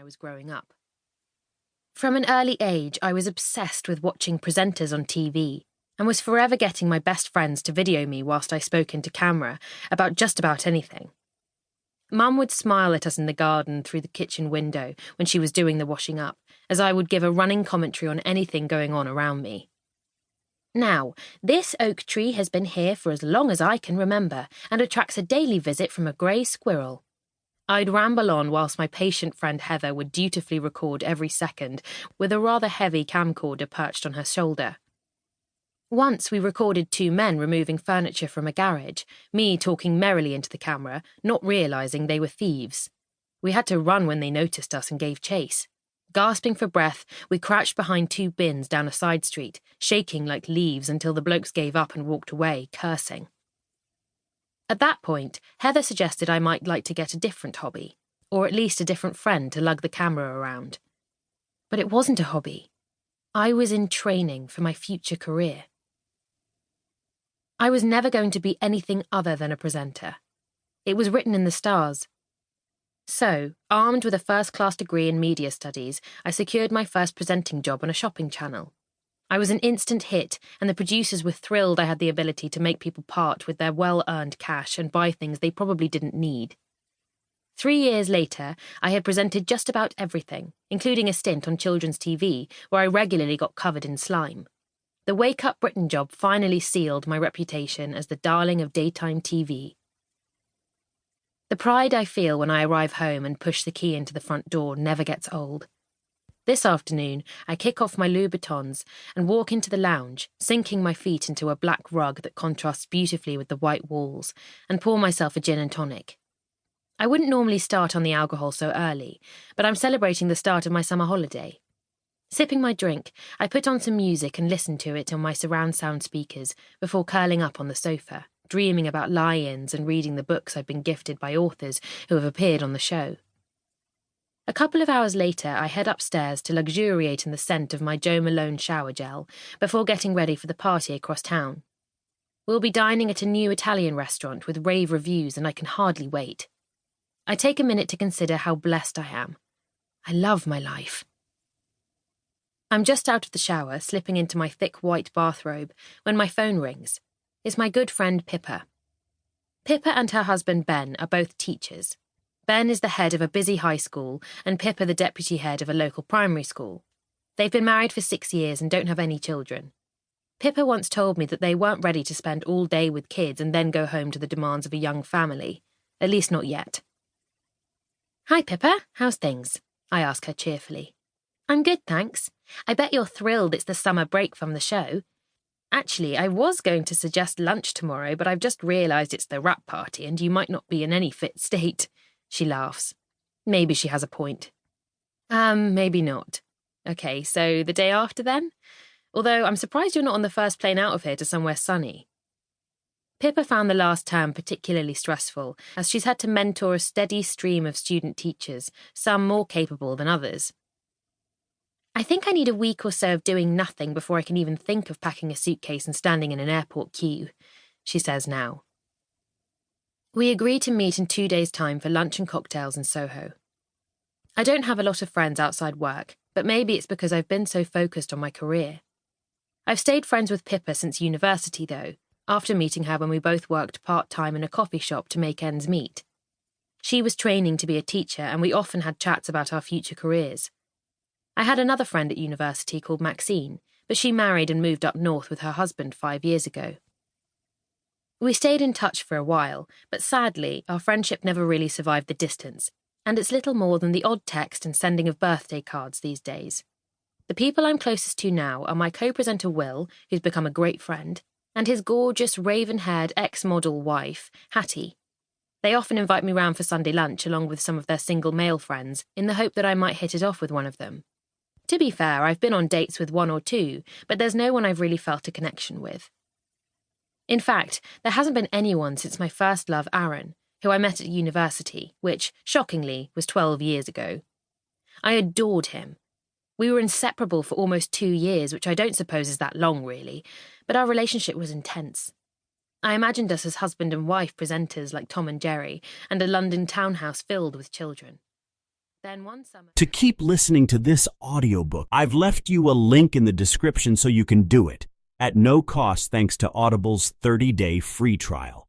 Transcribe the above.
I was growing up. From an early age, I was obsessed with watching presenters on TV and was forever getting my best friends to video me whilst I spoke into camera about just about anything. Mum would smile at us in the garden through the kitchen window when she was doing the washing up, as I would give a running commentary on anything going on around me. Now, this oak tree has been here for as long as I can remember and attracts a daily visit from a grey squirrel. I'd ramble on whilst my patient friend Heather would dutifully record every second with a rather heavy camcorder perched on her shoulder. Once we recorded two men removing furniture from a garage, me talking merrily into the camera, not realising they were thieves. We had to run when they noticed us and gave chase. Gasping for breath, we crouched behind two bins down a side street, shaking like leaves until the blokes gave up and walked away, cursing. At that point, Heather suggested I might like to get a different hobby, or at least a different friend to lug the camera around. But it wasn't a hobby. I was in training for my future career. I was never going to be anything other than a presenter. It was written in the stars. So, armed with a first-class degree in media studies, I secured my first presenting job on a shopping channel. I was an instant hit, and the producers were thrilled I had the ability to make people part with their well-earned cash and buy things they probably didn't need. 3 years later, I had presented just about everything, including a stint on children's TV, where I regularly got covered in slime. The Wake Up Britain job finally sealed my reputation as the darling of daytime TV. The pride I feel when I arrive home and push the key into the front door never gets old. This afternoon, I kick off my Louboutins and walk into the lounge, sinking my feet into a black rug that contrasts beautifully with the white walls, and pour myself a gin and tonic. I wouldn't normally start on the alcohol so early, but I'm celebrating the start of my summer holiday. Sipping my drink, I put on some music and listen to it on my surround sound speakers before curling up on the sofa, dreaming about lie-ins and reading the books I've been gifted by authors who have appeared on the show. A couple of hours later, I head upstairs to luxuriate in the scent of my Jo Malone shower gel before getting ready for the party across town. We'll be dining at a new Italian restaurant with rave reviews, and I can hardly wait. I take a minute to consider how blessed I am. I love my life. I'm just out of the shower, slipping into my thick white bathrobe, when my phone rings. It's my good friend Pippa. Pippa and her husband Ben are both teachers. Ben is the head of a busy high school, and Pippa the deputy head of a local primary school. They've been married for 6 years and don't have any children. Pippa once told me that they weren't ready to spend all day with kids and then go home to the demands of a young family. At least not yet. "Hi, Pippa. How's things?" I ask her cheerfully. "I'm good, thanks. I bet you're thrilled it's the summer break from the show. Actually, I was going to suggest lunch tomorrow, but I've just realised it's the wrap party and you might not be in any fit state." She laughs. Maybe she has a point. Maybe not. Okay, so the day after then? Although I'm surprised you're not on the first plane out of here to somewhere sunny. Pippa found the last term particularly stressful, as she's had to mentor a steady stream of student teachers, some more capable than others. "I think I need a week or so of doing nothing before I can even think of packing a suitcase and standing in an airport queue," she says now. We agree to meet in 2 days' time for lunch and cocktails in Soho. I don't have a lot of friends outside work, but maybe it's because I've been so focused on my career. I've stayed friends with Pippa since university, though, after meeting her when we both worked part-time in a coffee shop to make ends meet. She was training to be a teacher, and we often had chats about our future careers. I had another friend at university called Maxine, but she married and moved up north with her husband 5 years ago. We stayed in touch for a while, but sadly, our friendship never really survived the distance, and it's little more than the odd text and sending of birthday cards these days. The people I'm closest to now are my co-presenter Will, who's become a great friend, and his gorgeous, raven-haired ex-model wife, Hattie. They often invite me round for Sunday lunch along with some of their single male friends, in the hope that I might hit it off with one of them. To be fair, I've been on dates with one or two, but there's no one I've really felt a connection with. In fact, there hasn't been anyone since my first love, Aaron, who I met at university, which, shockingly, was 12 years ago. I adored him. We were inseparable for almost 2 years, which I don't suppose is that long, really, but our relationship was intense. I imagined us as husband and wife presenters like Tom and Jerry, and a London townhouse filled with children. Then one summer... To keep listening to this audiobook, I've left you a link in the description so you can do it, at no cost thanks to Audible's 30-day free trial.